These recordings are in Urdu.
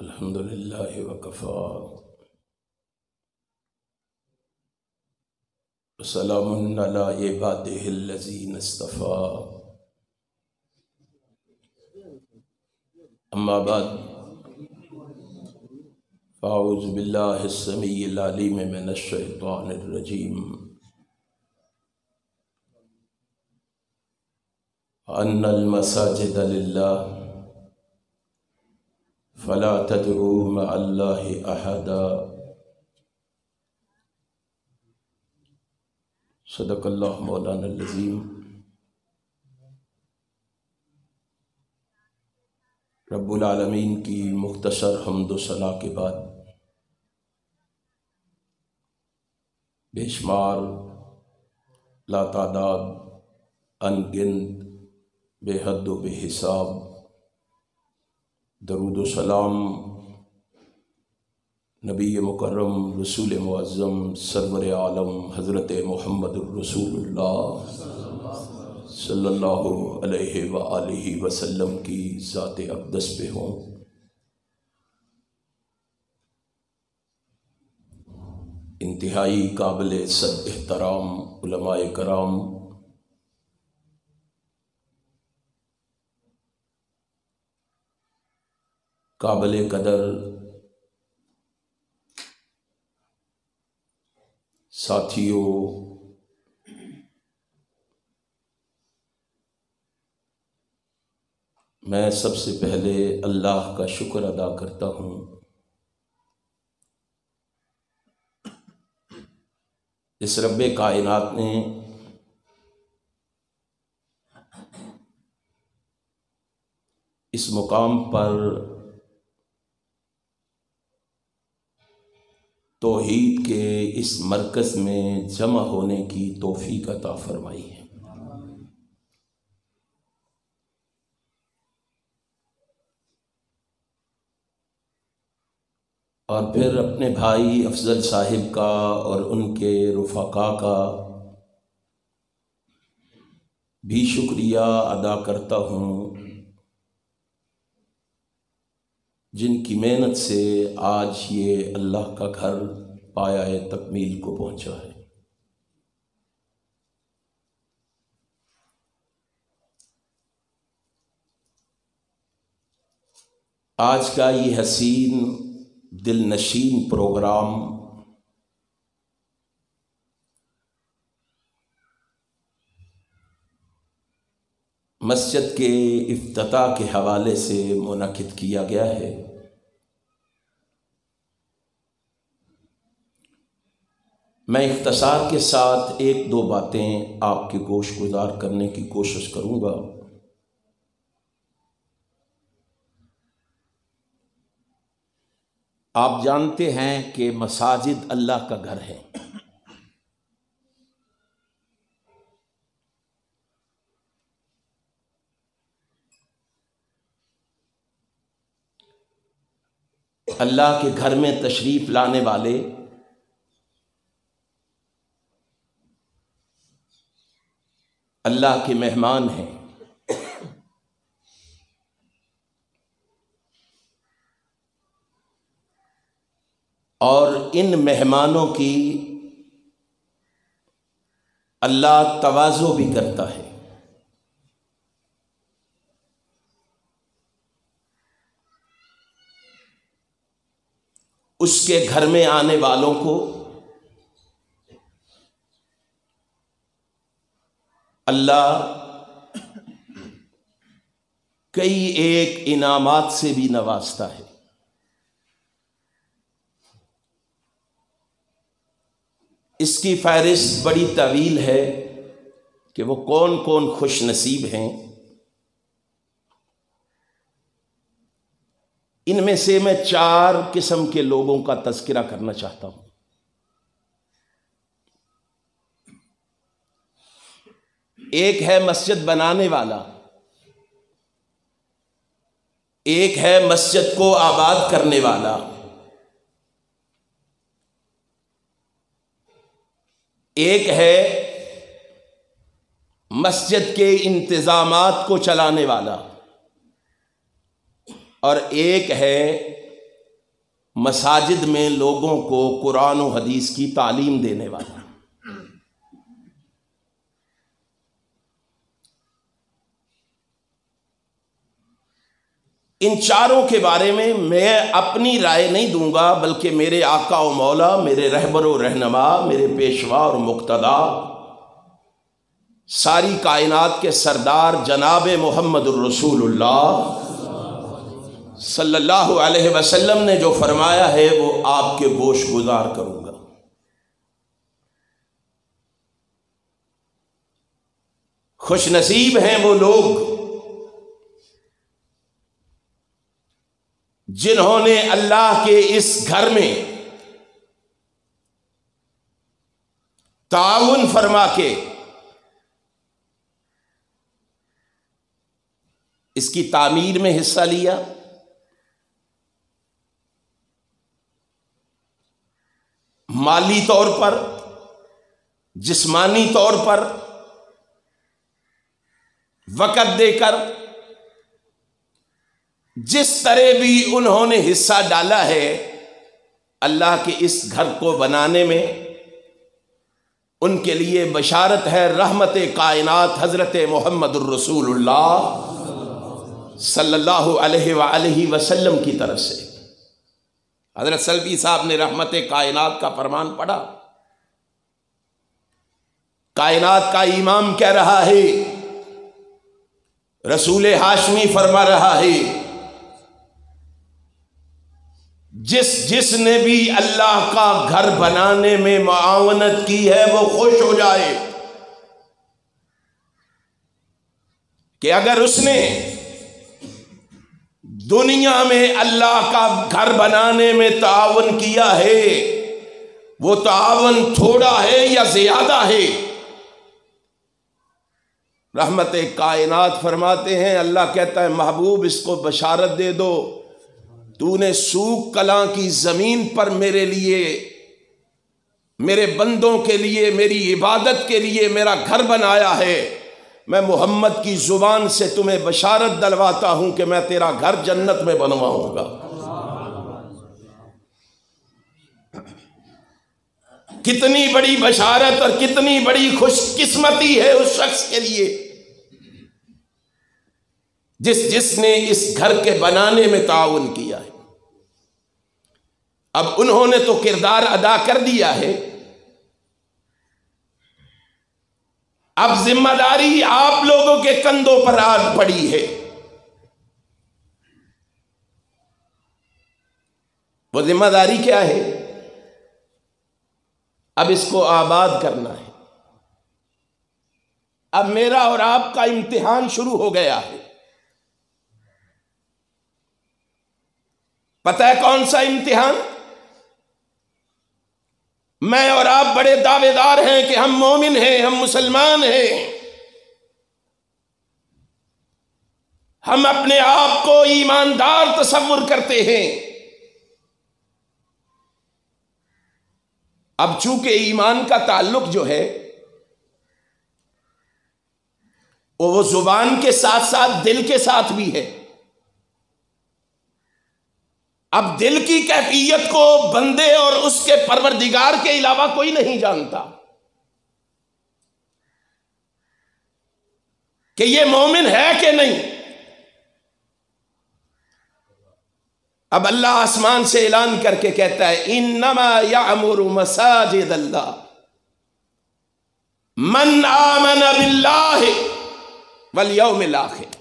الحمدللہ وکفی وسلام علی عبادہ الذین اصطفی اما بعد فاعوذ باللہ السمیع العلیم من الشیطان الرجیم ان المساجد للہ فلا تدعوا مع اللہ احدا صدق اللہ مولانا العظیم۔ رب العالمین کی مختصر حمد و ثنا کے بعد بے شمار لاتعداد انگنت بے حد و بے حساب درود و سلام نبی مکرم رسول معظم سرور عالم حضرت محمد الرسول اللہ صلی اللہ علیہ وآلہ وسلم کی ذات اقدس پہ ہوں۔ انتہائی قابل صد احترام علماء کرام، قابل قدر ساتھیوں، میں سب سے پہلے اللہ کا شکر ادا کرتا ہوں اس رب کائنات نے اس مقام پر توحید کے اس مرکز میں جمع ہونے کی توفیق عطا فرمائی ہے۔ اور پھر اپنے بھائی افضل صاحب کا اور ان کے رفقا کا بھی شکریہ ادا کرتا ہوں جن کی محنت سے آج یہ اللہ کا گھر پایہ تکمیل کو پہنچا ہے۔ آج کا یہ حسین دل نشین پروگرام مسجد کے افتتاح کے حوالے سے منعقد کیا گیا ہے۔ میں اختصار کے ساتھ ایک دو باتیں آپ کے گوش گزار کرنے کی کوشش کروں گا۔ آپ جانتے ہیں کہ مساجد اللہ کا گھر ہے۔ اللہ کے گھر میں تشریف لانے والے اللہ کے مہمان ہیں، اور ان مہمانوں کی اللہ تواضع بھی کرتا ہے۔ اس کے گھر میں آنے والوں کو اللہ کئی ایک انعامات سے بھی نوازتا ہے۔ اس کی فہرست بڑی طویل ہے کہ وہ کون کون خوش نصیب ہیں۔ ان میں سے میں 4 قسم کے لوگوں کا تذکرہ کرنا چاہتا ہوں۔ ایک ہے مسجد بنانے والا، ایک ہے مسجد کو آباد کرنے والا، ایک ہے مسجد کے انتظامات کو چلانے والا، اور ایک ہے مساجد میں لوگوں کو قرآن و حدیث کی تعلیم دینے والا۔ ان چاروں کے بارے میں اپنی رائے نہیں دوں گا، بلکہ میرے آقا و مولا، میرے رہبر و رہنما، میرے پیشوا اور مقتدا، ساری کائنات کے سردار جناب محمد الرسول اللہ صلی اللہ علیہ وسلم نے جو فرمایا ہے وہ آپ کے گوش گزار کروں گا۔ خوش نصیب ہیں وہ لوگ جنہوں نے اللہ کے اس گھر میں تعاون فرما کے اس کی تعمیر میں حصہ لیا، مالی طور پر، جسمانی طور پر، وقت دے کر، جس طرح بھی انہوں نے حصہ ڈالا ہے اللہ کے اس گھر کو بنانے میں، ان کے لیے بشارت ہے رحمت کائنات حضرت محمد الرسول اللہ صلی اللہ علیہ وآلہ وسلم کی طرف سے۔ حضرت سلفی صاحب نے رحمت کائنات کا فرمان پڑھا۔ کائنات کا امام کہہ رہا ہے، رسول ہاشمی فرما رہا ہے، جس نے بھی اللہ کا گھر بنانے میں معاونت کی ہے وہ خوش ہو جائے کہ اگر اس نے دنیا میں اللہ کا گھر بنانے میں تعاون کیا ہے، وہ تعاون تھوڑا ہے یا زیادہ ہے، رحمت کائنات فرماتے ہیں، اللہ کہتا ہے محبوب اس کو بشارت دے دو، تو نے سوک کلاں کی زمین پر میرے لیے، میرے بندوں کے لیے، میری عبادت کے لیے میرا گھر بنایا ہے، میں محمد کی زبان سے تمہیں بشارت دلواتا ہوں کہ میں تیرا گھر جنت میں بنواؤں گا۔ کتنی بڑی بشارت اور کتنی بڑی خوش قسمتی ہے اس شخص کے لیے جس نے اس گھر کے بنانے میں تعاون کیا ہے۔ اب انہوں نے تو کردار ادا کر دیا ہے، اب ذمہ داری آپ لوگوں کے کندھوں پر آ پڑی ہے۔ وہ ذمہ داری کیا ہے؟ اب اس کو آباد کرنا ہے۔ اب میرا اور آپ کا امتحان شروع ہو گیا ہے۔ پتہ ہے کون سا امتحان؟ میں اور آپ بڑے دعوے دار ہیں کہ ہم مومن ہیں، ہم مسلمان ہیں، ہم اپنے آپ کو ایماندار تصور کرتے ہیں۔ اب چونکہ ایمان کا تعلق جو ہے وہ زبان کے ساتھ ساتھ دل کے ساتھ بھی ہے۔ اب دل کی کیفیت کو بندے اور اس کے پروردگار کے علاوہ کوئی نہیں جانتا کہ یہ مومن ہے کہ نہیں۔ اب اللہ آسمان سے اعلان کر کے کہتا ہے انما یعمر مساجد اللہ من آمن باللہ والیوم الآخر۔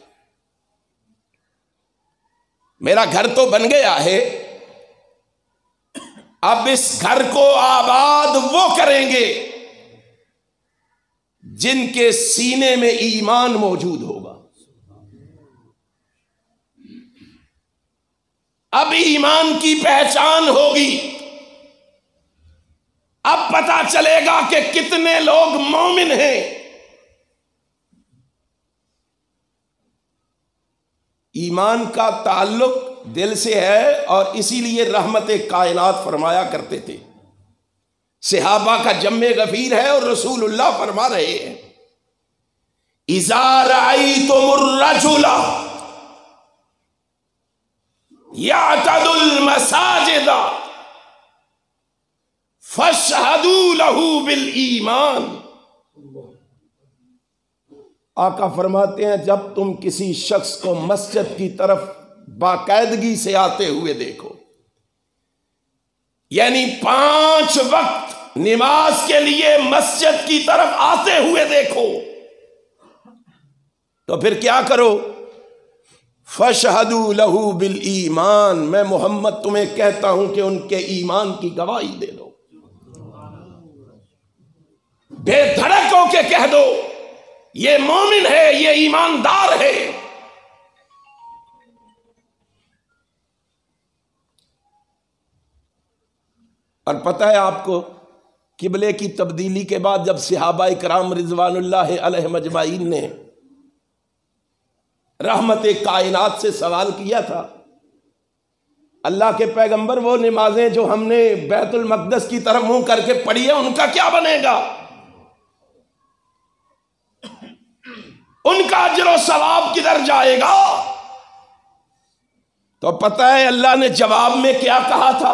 میرا گھر تو بن گیا ہے، اب اس گھر کو آباد وہ کریں گے جن کے سینے میں ایمان موجود ہوگا۔ اب ایمان کی پہچان ہوگی، اب پتہ چلے گا کہ کتنے لوگ مومن ہیں۔ ایمان کا تعلق دل سے ہے، اور اسی لیے رحمت کائنات فرمایا کرتے تھے، صحابہ کا جم غفیر ہے اور رسول اللہ فرما رہے ہیں اذا رأیتم الرجل یعتد المساجد فاشہدوا له بالایمان۔ آقا فرماتے ہیں جب تم کسی شخص کو مسجد کی طرف باقاعدگی سے آتے ہوئے دیکھو، یعنی 5 وقت نماز کے لیے مسجد کی طرف آتے ہوئے دیکھو، تو پھر کیا کرو؟ فَاشْهَدُوا لَهُ بِالْإِيمَانِ، میں محمد تمہیں کہتا ہوں کہ ان کے ایمان کی گواہی دے دو، بے دھڑک ہو کے کہہ دو یہ مومن ہے، یہ ایماندار ہے۔ اور پتہ ہے آپ کو، قبلے کی تبدیلی کے بعد جب صحابہ کرام رضوان اللہ علیہم اجمعین نے رحمت کائنات سے سوال کیا تھا، اللہ کے پیغمبر وہ نمازیں جو ہم نے بیت المقدس کی طرف منہ کر کے پڑھی ہیں ان کا کیا بنے گا؟ ان کا اجر و ثواب کدھر جائے گا؟ تو پتہ ہے اللہ نے جواب میں کیا کہا تھا؟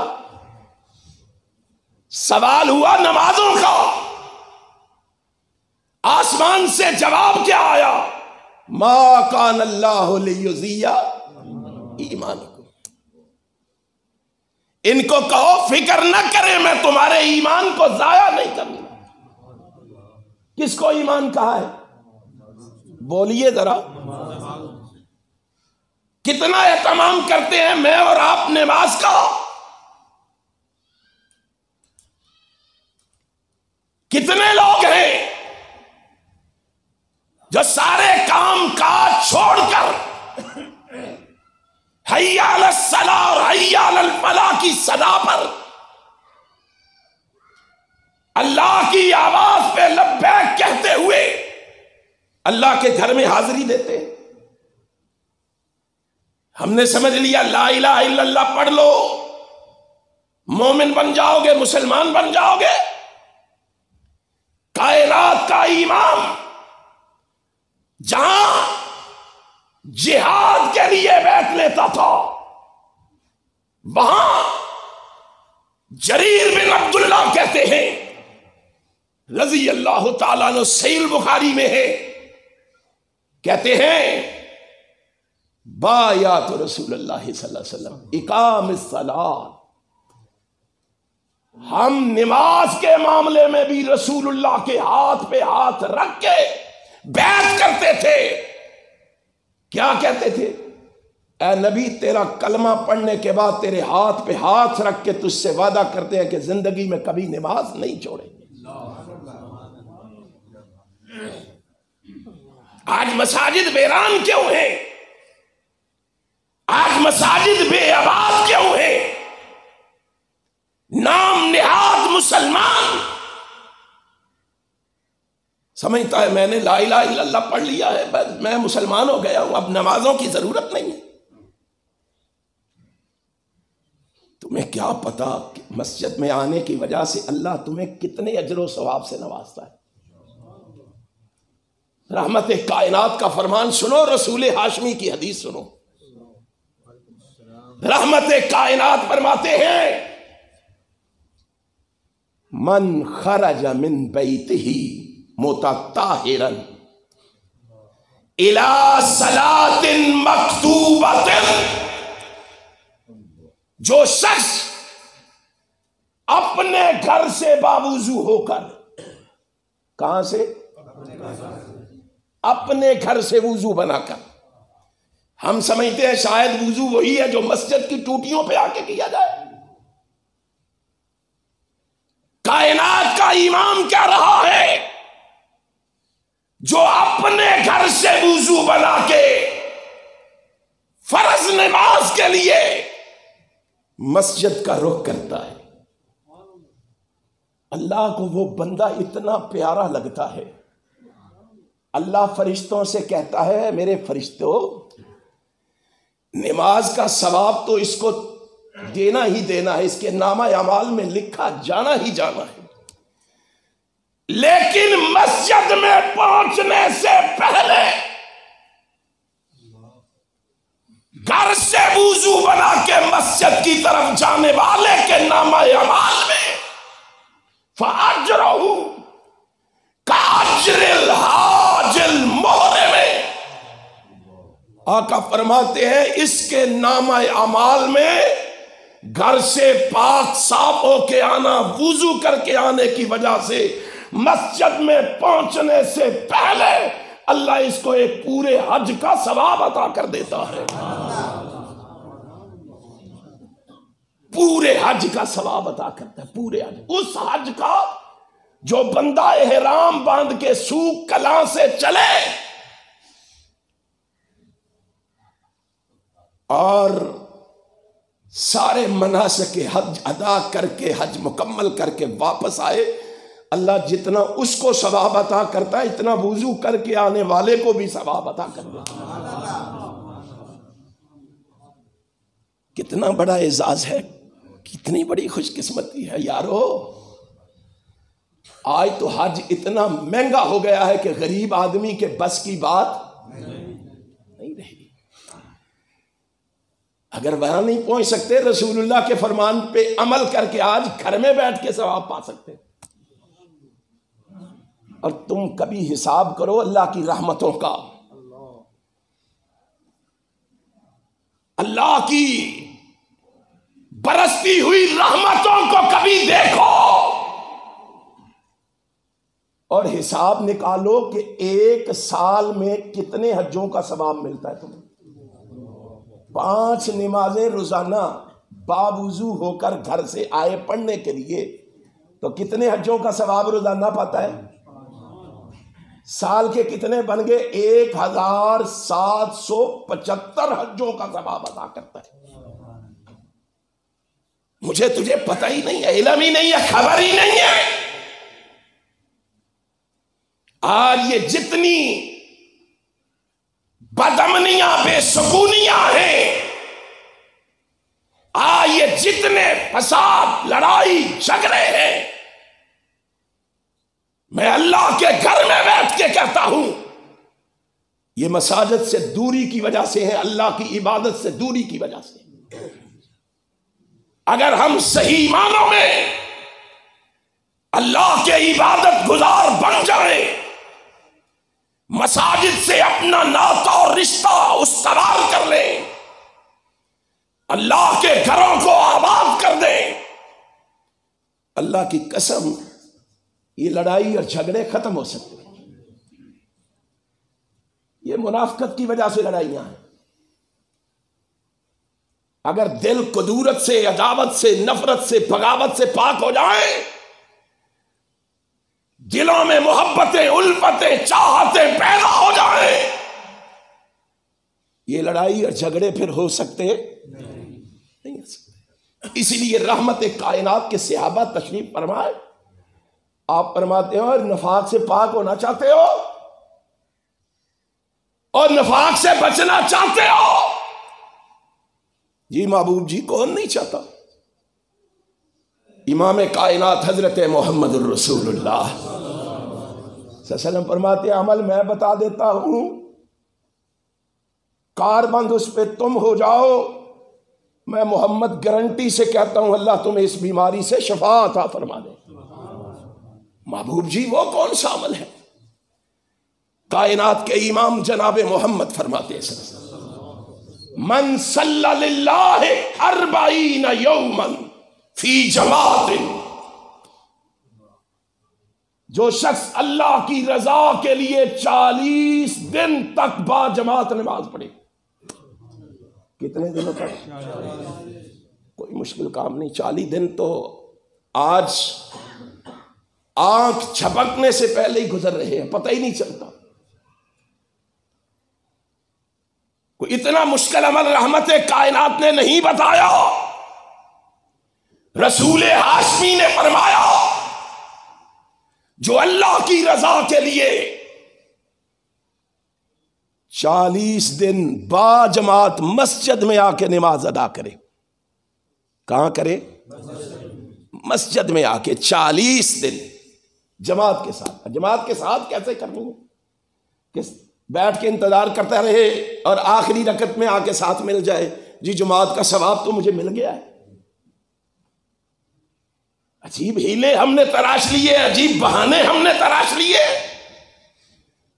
سوال ہوا نمازوں کا، آسمان سے جواب کیا آیا؟ ما کان اللہ لیضیع ایمانکم۔ ان کو کہو فکر نہ کرے، میں تمہارے ایمان کو ضائع نہیں کروں۔ کس کو ایمان کہا ہے؟ بولیے ذرا، کتنا اہتمام کرتے ہیں میں اور آپ نماز کا؟ کتنے لوگ ہیں جو سارے کام کاج چھوڑ کر حی علی الصلاۃ اور حی علی الفلاح کی صدا پر اللہ کی آواز پہ لبیک کہتے ہوئے اللہ کے گھر میں حاضری دیتے؟ ہم نے سمجھ لیا لا الہ الا اللہ پڑھ لو مومن بن جاؤ گے، مسلمان بن جاؤ گے۔ کائنات کا امام جہاں جہاد کے لیے بیٹھ لیتا تھا، وہاں جریر بن عبداللہ کہتے ہیں رضی اللہ تعالیٰ عنہ، صحیح البخاری میں ہے، کہتے ہیں بایعت رسول اللہ صلی اللہ علیہ وسلم اقام الصلاۃ، ہم نماز کے معاملے میں بھی رسول اللہ کے ہاتھ پہ ہاتھ رکھ کے بیعت کرتے تھے۔ کیا کہتے تھے؟ اے نبی تیرا کلمہ پڑھنے کے بعد تیرے ہاتھ پہ ہاتھ رکھ کے تجھ سے وعدہ کرتے ہیں کہ زندگی میں کبھی نماز نہیں چھوڑیں گے۔ آج مساجد ویران کیوں ہیں؟ آج مساجد بے آباد کیوں ہیں؟ نام نہاد مسلمان سمجھتا ہے میں نے لا الہ الا اللہ پڑھ لیا ہے، بس میں مسلمان ہو گیا ہوں، اب نمازوں کی ضرورت نہیں ہے۔ تمہیں کیا پتا کہ مسجد میں آنے کی وجہ سے اللہ تمہیں کتنے اجر و ثواب سے نوازتا ہے۔ رحمت کائنات کا فرمان سنو، رسول ہاشمی کی حدیث سنو۔ رحمت کائنات فرماتے ہیں من خرج من بیتہ متطہرا الی صلاۃ مکتوبۃ، جو شخص اپنے گھر سے باوضو ہو کر، کہاں سے؟ اپنے گھر سے وضو بنا کر، ہم سمجھتے ہیں شاید وضو وہی ہے جو مسجد کی ٹوٹیوں پہ آ کے کیا جائے۔ کائنات کا امام کیا رہا ہے؟ جو اپنے گھر سے وضو بنا کے فرض نماز کے لیے مسجد کا رخ کرتا ہے، اللہ کو وہ بندہ اتنا پیارا لگتا ہے، اللہ فرشتوں سے کہتا ہے میرے فرشتوں نماز کا ثواب تو اس کو دینا ہی دینا ہے، اس کے نامہ اعمال میں لکھا جانا ہی جانا ہے، لیکن مسجد میں پہنچنے سے پہلے گھر سے وضو بنا کے مسجد کی طرف جانے والے کے نامہ اعمال میں فاجرہ کاجر الحاج المحرم، آقا فرماتے ہیں اس کے نامہ اعمال میں گھر سے پاک صاف ہو کے آنا، وضو کر کے آنے کی وجہ سے مسجد میں پہنچنے سے پہلے اللہ اس کو ایک پورے حج کا ثواب عطا کر دیتا ہے، پورے حج کا ثواب عطا کرتا ہے، پورے حج، اس حج کا جو بندہ احرام باندھ کے سوق کلاں سے چلے اور سارے مناسک حج ادا کر کے حج مکمل کر کے واپس آئے، اللہ جتنا اس کو ثواب عطا کرتا ہے اتنا وضو کر کے آنے والے کو بھی ثواب عطا کر دیتا ہے۔ کتنا بڑا اعزاز ہے، کتنی بڑی خوش قسمتی ہے یارو۔ آج تو حج اتنا مہنگا ہو گیا ہے کہ غریب آدمی کے بس کی بات نہیں رہی۔ اگر وہاں نہیں پہنچ سکتے رسول اللہ کے فرمان پہ عمل کر کے آج گھر میں بیٹھ کے ثواب پا سکتے، اور تم کبھی حساب کرو اللہ کی رحمتوں کا، اللہ کی برستی ہوئی رحمتوں کو کبھی دیکھو اور حساب نکالو کہ ایک سال میں کتنے حجوں کا ثواب ملتا ہے تمہیں۔ 5 نمازیں روزانہ باوضو ہو کر گھر سے آئے پڑھنے کے لیے تو کتنے حجوں کا ثواب روزانہ پاتا ہے؟ سال کے کتنے بن گئے؟ 1775 حجوں کا ثواب ادا کرتا ہے۔ مجھے تجھے پتہ ہی نہیں ہے، علم ہی نہیں ہے، خبر ہی نہیں ہے۔ آج یہ جتنی بدامنیاں بے سکونیاں ہیں، آج یہ جتنے فساد لڑائی جھگڑے ہیں، میں اللہ کے گھر میں بیٹھ کے کہتا ہوں یہ مساجد سے دوری کی وجہ سے ہے، اللہ کی عبادت سے دوری کی وجہ سے۔ اگر ہم صحیح معنوں میں اللہ کے عبادت گزار بن جائیں، مساجد سے اپنا ناطہ اور رشتہ استوار کر لیں، اللہ کے گھروں کو آباد کر دیں، اللہ کی قسم یہ لڑائی اور جھگڑے ختم ہو سکتے ہیں۔ یہ منافقت کی وجہ سے لڑائیاں ہیں۔ اگر دل کدورت سے، عداوت سے، نفرت سے، بغاوت سے پاک ہو جائیں، دلوں میں محبتیں، الفتیں، چاہتیں پیدا ہو جائیں، یہ لڑائی اور جھگڑے پھر ہو سکتے نہیں ہو سکتے۔ اسی لیے رحمت کائنات کے صحابہ تشریف فرمائے، آپ فرماتے ہو اور نفاق سے پاک ہونا چاہتے ہو اور نفاق سے بچنا چاہتے ہو؟ جی محبوب جی، کون نہیں چاہتا؟ امام کائنات حضرت محمد الرسول اللہ صلی اللہ علیہ وسلم فرماتے ہیں عمل میں بتا دیتا ہوں، کار بند اس پہ تم ہو جاؤ، میں محمد گارنٹی سے کہتا ہوں اللہ تمہیں اس بیماری سے شفا عطا فرما دے۔ محبوب جی وہ کون سا عمل ہے؟ کائنات کے امام جناب محمد فرماتے ہیں من صلی للہ 40 یوما فی جماعت، جو شخص اللہ کی رضا کے لیے 40 دن تک با جماعت نماز پڑھے۔ کتنے دنوں تک؟ کوئی مشکل کام نہیں، 40 دن تو آج آنکھ چھپکنے سے پہلے ہی گزر رہے ہیں، پتہ ہی نہیں چلتا۔ کوئی اتنا مشکل عمل رحمت کائنات نے نہیں بتایا، رسول ہاشمی نے فرمایا جو اللہ کی رضا کے لیے 40 دن با جماعت مسجد میں آ کے نماز ادا کرے۔ کہاں کرے؟ مسجد میں آ کے 40 دن جماعت کے ساتھ. جماعت کے ساتھ کیسے کرنی ہے کہ بیٹھ کے انتظار کرتا رہے اور آخری رکعت میں آ کے ساتھ مل جائے, جی جماعت کا ثواب تو مجھے مل گیا ہے. عجیب ہیلے ہم نے تراش لیے, عجیب بہانے ہم نے تراش لیے.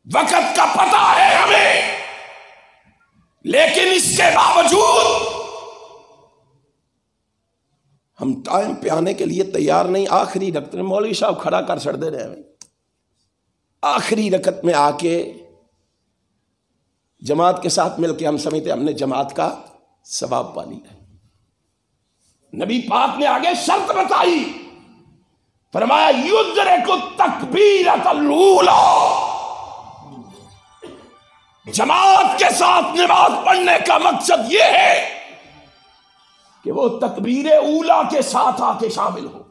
وقت کا پتہ ہے ہمیں, لیکن اس کے باوجود ہم ٹائم پہ آنے کے لیے تیار نہیں. آخری رکعت میں مولوی صاحب کھڑا کر چھڑ دے رہے ہیں, آخری رکعت میں آ کے جماعت کے ساتھ مل کے ہم سمجھتے ہم نے جماعت کا ثواب پا لیا ہے. نبی پاک نے آگے شرط بتائی, فرمایا یدرک التکبیرۃ الاولی, جماعت کے ساتھ نماز پڑھنے کا مقصد یہ ہے کہ وہ تکبیر اولا کے ساتھ آ کے شامل ہو.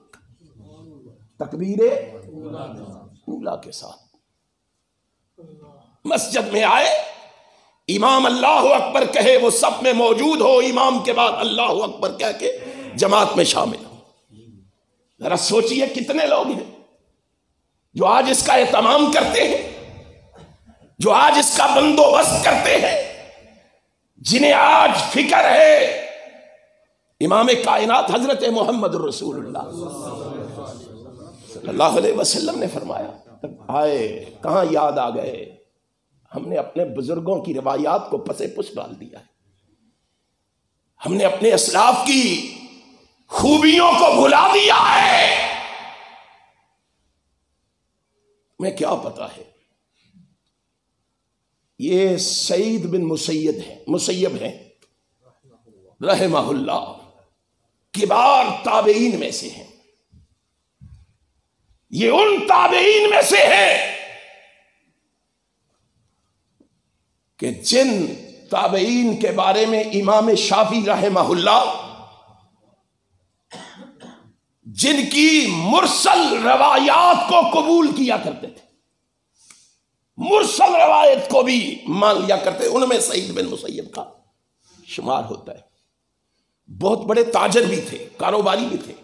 تکبیر اولا کے ساتھ مسجد میں آئے, امام اللہ اکبر کہے, وہ سب میں موجود ہو, امام کے بعد اللہ اکبر کہہ کے جماعت میں شامل ہو. ذرا سوچئے کتنے لوگ ہیں جو آج اس کا اہتمام کرتے ہیں, جو آج اس کا بندوبست کرتے ہیں, جنہیں آج فکر ہے. امام کائنات حضرت محمد رسول اللہ صلی اللہ علیہ وسلم نے فرمایا, آئے کہاں یاد آ گئے, ہم نے اپنے بزرگوں کی روایات کو پس پش ڈال دیا ہے, ہم نے اپنے اسلاف کی خوبیوں کو بھلا دیا ہے. میں کیا پتا ہے, یہ سعید بن مسیب ہیں رحمہ اللہ, کبار تابعین میں سے ہیں. یہ ان تابعین میں سے ہیں کہ جن تابعین کے بارے میں امام شافعی رحمہ اللہ جن کی مرسل روایات کو قبول کیا کرتے تھے, مرسل روایت کو بھی مان لیا کرتے, ان میں سعید بن مسیب کا شمار ہوتا ہے. بہت بڑے تاجر بھی تھے, کاروباری بھی تھے.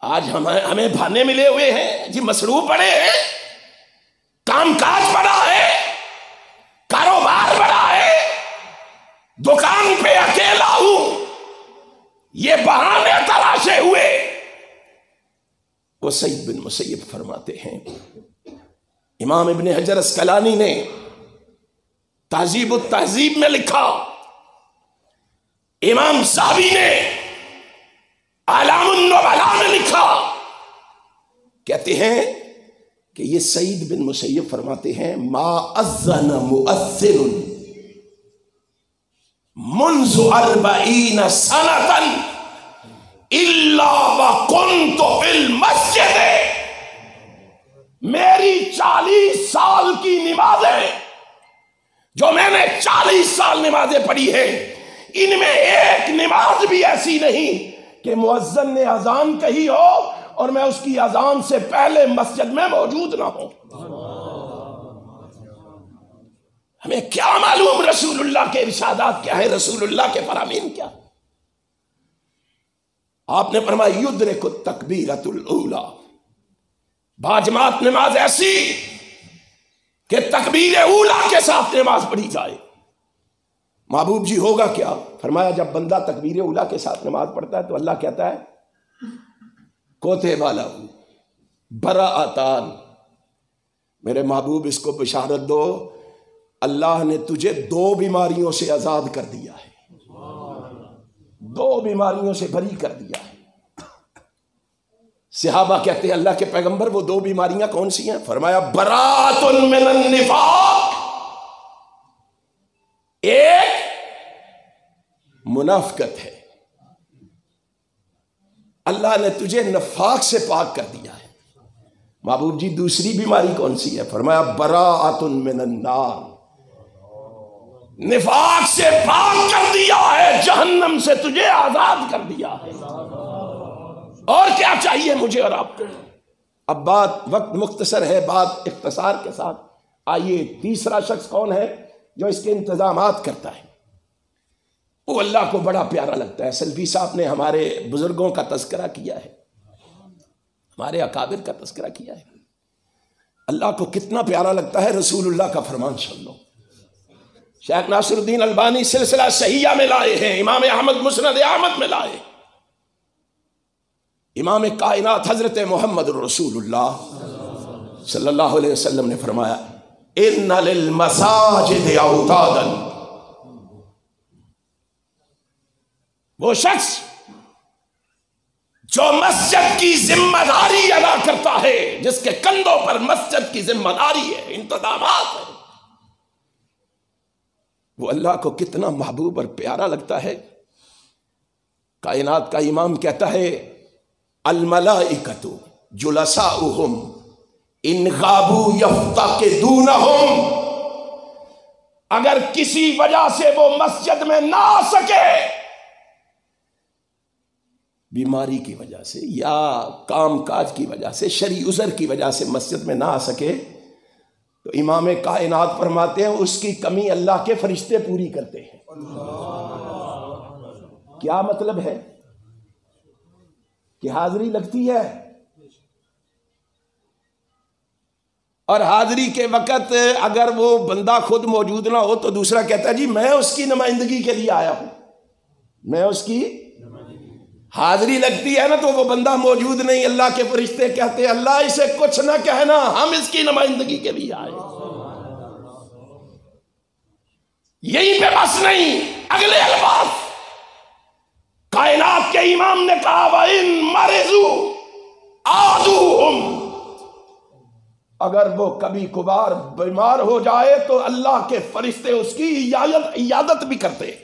آج ہمیں بھانے ملے ہوئے ہیں, جی مصروف پڑے ہیں, کام کاج بڑا ہے, کاروبار بڑا ہے, دکان پہ اکیلا ہوں, یہ بہانے تلاشے ہوئے. وہ سعید بن مسیب فرماتے ہیں, امام ابن حجر اسقلانی نے تہذیب التہذیب میں لکھا, امام صاحبی نے اعلام النبلاء میں لکھا, کہتے ہیں کہ یہ سعید بن مسیب فرماتے ہیں, ما اذن مؤذن منذ 40 سنة الا وكنت في المسجد. میری 40 سال کی نمازیں, جو میں نے 40 سال نمازیں پڑھی ہیں, ان میں ایک نماز بھی ایسی نہیں کہ مؤذن نے اذان کہی ہو اور میں اس کی اذان سے پہلے مسجد میں موجود نہ ہوں. ہمیں کیا معلوم رسول اللہ کے ارشادات کیا ہیں, رسول اللہ کے فرامین کیا. آپ نے فرمایا یدرک التکبیرۃ الاولی, باجماعت نماز ایسی کہ تکبیر اولا کے ساتھ نماز پڑھی جائے. محبوب جی ہوگا کیا؟ فرمایا جب بندہ تکبیر اولا کے ساتھ نماز پڑھتا ہے تو اللہ کہتا ہے کوتے والا براءتان, میرے محبوب اس کو بشارت دو, اللہ نے تجھے 2 بیماریوں سے آزاد کر دیا ہے, 2 بیماریوں سے بری کر دیا ہے. صحابہ کہتے ہیں اللہ کے پیغمبر وہ 2 بیماریاں کون سی ہیں؟ فرمایا براءۃ من النفاق, ایک منافقت ہے, اللہ نے تجھے نفاق سے پاک کر دیا ہے. محبوب جی دوسری بیماری کون سی ہے؟ فرمایا براءۃ من النار, نفاق سے پاک کر دیا ہے, جہنم سے تجھے آزاد کر دیا ہے. اور کیا چاہیے مجھے اور آپ کو؟ اب بات وقت مختصر ہے, بات اختصار کے ساتھ. آئیے تیسرا شخص کون ہے جو اس کے انتظامات کرتا ہے؟ وہ اللہ کو بڑا پیارا لگتا ہے. سلفی صاحب نے ہمارے بزرگوں کا تذکرہ کیا ہے, ہمارے اکابر کا تذکرہ کیا ہے. اللہ کو کتنا پیارا لگتا ہے رسول اللہ کا فرمان سن لو. شیخ ناصر الدین البانی سلسلہ صحیحہ میں لائے ہیں, امام احمد مسند احمد میں لائے. امام کائنات حضرت محمد رسول اللہ صلی اللہ علیہ وسلم نے فرمایا ان للمساجد اوتادا. وہ شخص جو مسجد کی ذمہ داری ادا کرتا ہے, جس کے کندھوں پر مسجد کی ذمہ داری ہے, انتظامات ہے, وہ اللہ کو کتنا محبوب اور پیارا لگتا ہے. کائنات کا امام کہتا ہے الملائکۃ جلساؤہم ان غابوا یفتقدونہم. اگر کسی وجہ سے وہ مسجد میں نہ آ سکے, بیماری کی وجہ سے یا کام کاج کی وجہ سے, شرعی عذر کی وجہ سے مسجد میں نہ آ سکے, تو امام کائنات فرماتے ہیں اس کی کمی اللہ کے فرشتے پوری کرتے ہیں. کیا مطلب ہے کہ حاضری لگتی ہے, اور حاضری کے وقت اگر وہ بندہ خود موجود نہ ہو تو دوسرا کہتا ہے جی میں اس کی نمائندگی کے لیے آیا ہوں, میں اس کی حاضری لگتی ہے نا, تو وہ بندہ موجود نہیں, اللہ کے فرشتے کہتے ہیں اللہ اسے کچھ نہ کہنا, ہم اس کی نمائندگی کے لیے آئے. یہی پہ بس نہیں, اگلے الفاظ کائنات کے امام نے کہا وَإِن مَرِضُوا عَادُوهُمْ. اگر وہ کبھی کبھار بیمار ہو جائے تو اللہ کے فرشتے اس کی عیادت بھی کرتے ہیں,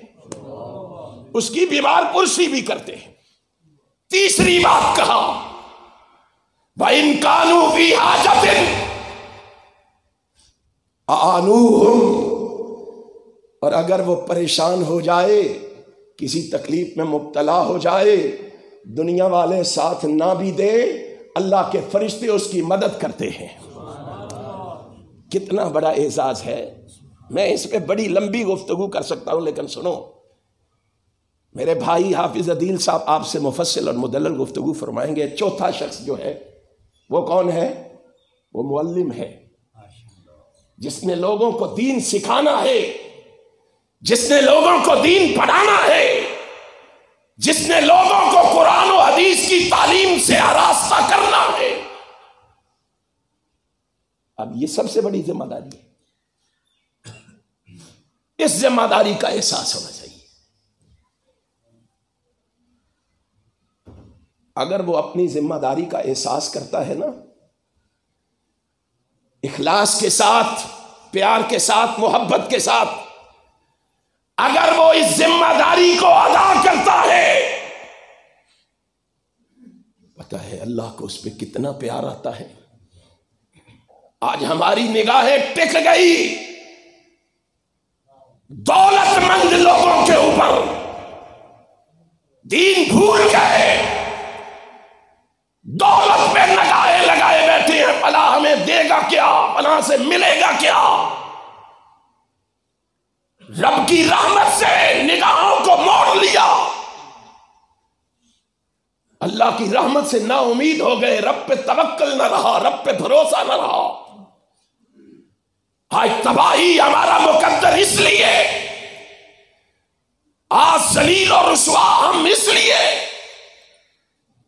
اس کی بیمار پرسی بھی کرتے ہیں. تیسری بات کہا وَإِن كَانُوا فِي حَاجَةٍ أَعَانُوهُمْ. اور اگر وہ پریشان ہو جائے, کسی تکلیف میں مبتلا ہو جائے, دنیا والے ساتھ نہ بھی دے, اللہ کے فرشتے اس کی مدد کرتے ہیں. کتنا بڑا اعزاز ہے. میں اس پہ بڑی لمبی گفتگو کر سکتا ہوں, لیکن سنو, میرے بھائی حافظ عدیل صاحب آپ سے مفصل اور مدلل گفتگو فرمائیں گے. چوتھا شخص جو ہے وہ کون ہے؟ وہ معلم ہے, جس نے لوگوں کو دین سکھانا ہے, جس نے لوگوں کو دین پڑھانا ہے, جس نے لوگوں کو قرآن و حدیث کی تعلیم سے آراستہ کرنا ہے. اب یہ سب سے بڑی ذمہ داری ہے. اس ذمہ داری کا احساس ہونا چاہیے. اگر وہ اپنی ذمہ داری کا احساس کرتا ہے نا, اخلاص کے ساتھ, پیار کے ساتھ, محبت کے ساتھ, اگر وہ اس ذمہ داری کو ادا کرتا ہے, پتہ ہے اللہ کو اس پہ کتنا پیار آتا ہے. آج ہماری نگاہیں ٹک گئی دولت مند لوگوں کے اوپر, دین بھول گئے, دولت پہ نگاہیں لگائے بیٹھے ہیں, فلاں ہمیں دے گا کیا, فلاں سے ملے گا کیا. رب کی رحمت سے نگاہوں کو موڑ لیا, اللہ کی رحمت سے نا امید ہو گئے, رب پہ توکل نہ رہا, رب پہ بھروسہ نہ رہا. آج تباہی ہمارا مقدر اس لیے, آج ذلیل اور رسوا ہم اس لیے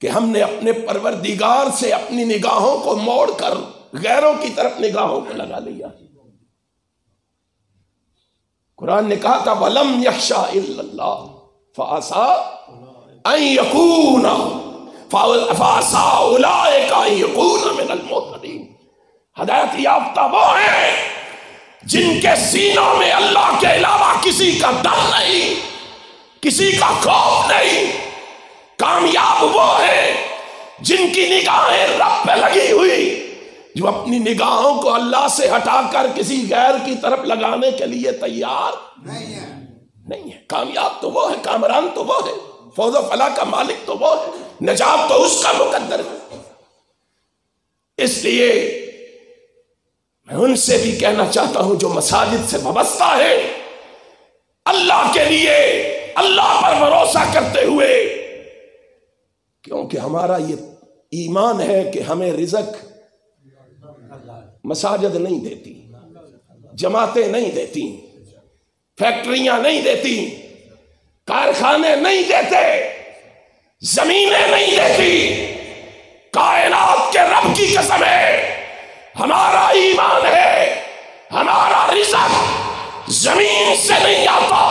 کہ ہم نے اپنے پروردگار سے اپنی نگاہوں کو موڑ کر غیروں کی طرف نگاہوں کو لگا لیا. قرآن نے کہا تھا وَلَمْ يَخْشَا إِلَّا اللَّهُ فَعَسَىٰ أَن يَكُونَ فَعَسَىٰ أُولَٰئِكَ أَن يَكُونَ مِنَ الْمُهْتَدِينَ. ہدایت یافتہ وہ ہیں جن کے سینوں میں اللہ کے علاوہ کسی کا ڈر نہیں, کسی کا خوف نہیں. کامیاب وہ ہیں جن کی نگاہیں رب پہ لگی ہوئی, جو اپنی نگاہوں کو اللہ سے ہٹا کر کسی غیر کی طرف لگانے کے لیے تیار نہیں ہے. کامیاب تو وہ ہے, کامران تو وہ ہے, فوز و فلاح کا مالک تو وہ ہے, نجات تو اس کا مقدر ہے. اس لیے میں ان سے بھی کہنا چاہتا ہوں جو مساجد سے وابستہ ہے, اللہ کے لیے اللہ پر بھروسہ کرتے ہوئے, کیونکہ ہمارا یہ ایمان ہے کہ ہمیں رزق مساجد نہیں دیتی، جماعتیں نہیں دیتی، فیکٹریاں نہیں دیتی، کارخانے نہیں دیتے، زمینیں نہیں دیتی، کائنات کے رب کی قسم ہے ہمارا ایمان ہے ہمارا رزق زمین سے نہیں آتا،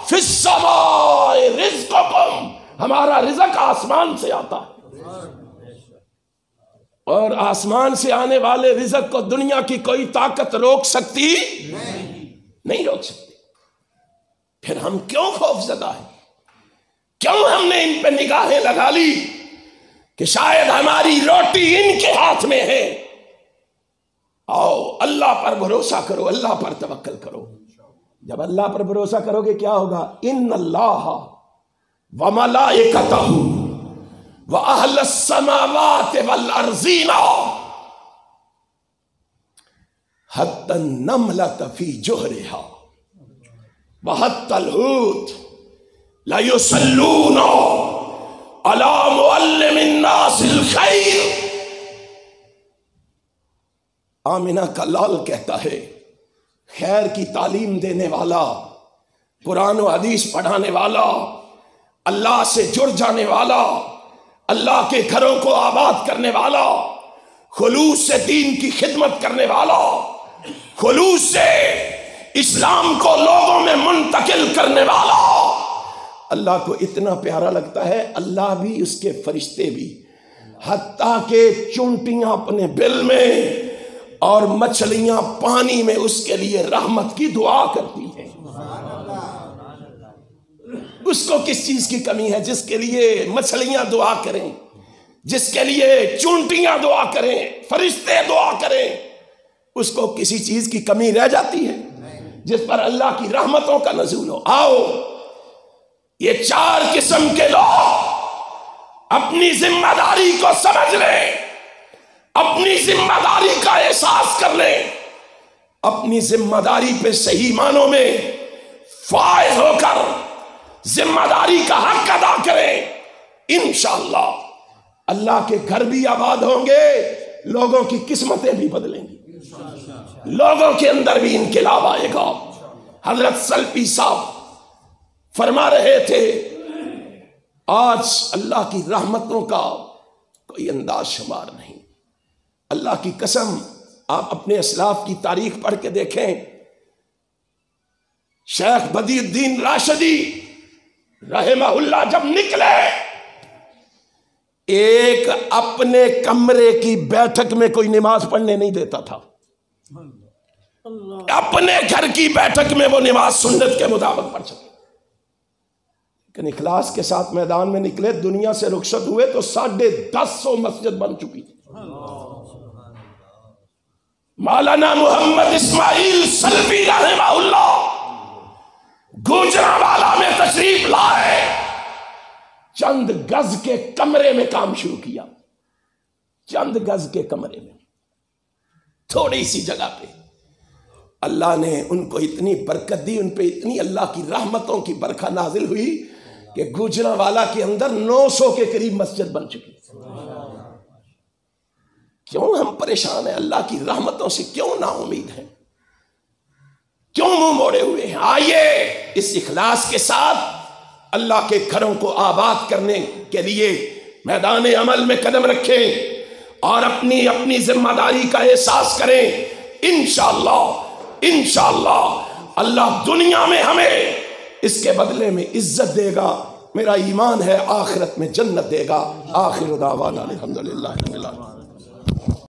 فی السماء رزقکم، ہمارا رزق آسمان سے آتا ہے، اور آسمان سے آنے والے رزق کو دنیا کی کوئی طاقت روک سکتی نہیں روک سکتی۔ پھر ہم کیوں خوف زدہ ہیں؟ کیوں ہم نے ان پہ نگاہیں لگا لی کہ شاید ہماری روٹی ان کے ہاتھ میں ہے؟ آؤ اللہ پر بھروسہ کرو، اللہ پر توکل کرو۔ جب اللہ پر بھروسہ کرو گے کیا ہوگا؟ ان اللہ وملائکتہ وَأَهْلَ السَّمَاوَاتِ وَالْأَرْضِينَ حَتَّى النَّمْلَةَ فِي جُحْرِهَا وَحَتَّى الْحُوتَ لَيُصَلُّونَ عَلَى مُعَلِّمِ النَّاسِ الْخَيْرِ۔ آمنہ کا لال کہتا ہے خیر کی تعلیم دینے والا، قرآن و حدیث پڑھانے والا، اللہ سے جڑ جانے والا، اللہ کے گھروں کو آباد کرنے والا، خلوص سے دین کی خدمت کرنے والا، خلوص سے اسلام کو لوگوں میں منتقل کرنے والا اللہ کو اتنا پیارا لگتا ہے، اللہ بھی اس کے فرشتے بھی، حتیٰ کہ چونٹیاں اپنے بل میں اور مچھلیاں پانی میں اس کے لیے رحمت کی دعا کرتی ہیں۔ اس کو کس چیز کی کمی ہے جس کے لیے مچھلیاں دعا کریں، جس کے لیے چونٹیاں دعا کریں، فرشتے دعا کریں؟ اس کو کسی چیز کی کمی رہ جاتی ہے جس پر اللہ کی رحمتوں کا نزول ہو؟ آؤ یہ چار قسم کے لوگ اپنی ذمہ داری کو سمجھ لیں، اپنی ذمہ داری کا احساس کر لیں، اپنی ذمہ داری پہ صحیح معنوں میں فائز ہو کر ذمہ داری کا حق ادا کریں، انشاءاللہ اللہ کے گھر بھی آباد ہوں گے، لوگوں کی قسمتیں بھی بدلیں گی، لوگوں کے اندر بھی انقلاب آئے گا۔ حضرت سلفی صاحب فرما رہے تھے آج اللہ کی رحمتوں کا کوئی انداز شمار نہیں۔ اللہ کی قسم آپ اپنے اسلاف کی تاریخ پڑھ کے دیکھیں، شیخ بدی الدین راشدی رحمہ اللہ جب نکلے، ایک اپنے کمرے کی بیٹھک میں کوئی نماز پڑھنے نہیں دیتا تھا، اپنے گھر کی بیٹھک میں وہ نماز سنت کے مطابق پڑھ سکے، لیکن اخلاص کے ساتھ میدان میں نکلے، دنیا سے رخصت ہوئے تو 150 مسجد بن چکی تھی۔ مولانا محمد اسماعیل سلفی رحمہ اللہ گوجرانوالہ میں تشریف لائے، چند گز کے کمرے میں کام شروع کیا، چند گز کے کمرے میں، تھوڑی سی جگہ پہ۔ اللہ نے ان کو اتنی برکت دی، ان پہ اتنی اللہ کی رحمتوں کی برکھا نازل ہوئی کہ گوجرانوالہ کے اندر 900 کے قریب مسجد بن چکی۔ کیوں ہم پریشان ہیں؟ اللہ کی رحمتوں سے کیوں نا امید ہیں؟ کیوں منہ موڑے ہوئے ہیں؟ آئیے اس اخلاص کے ساتھ اللہ کے گھروں کو آباد کرنے کے لیے میدان عمل میں قدم رکھیں اور اپنی اپنی ذمہ داری کا احساس کریں۔ انشاءاللہ اللہ دنیا میں ہمیں اس کے بدلے میں عزت دے گا، میرا ایمان ہے آخرت میں جنت دے گا۔ آخر دعوانا الحمدللہ رب العالمین۔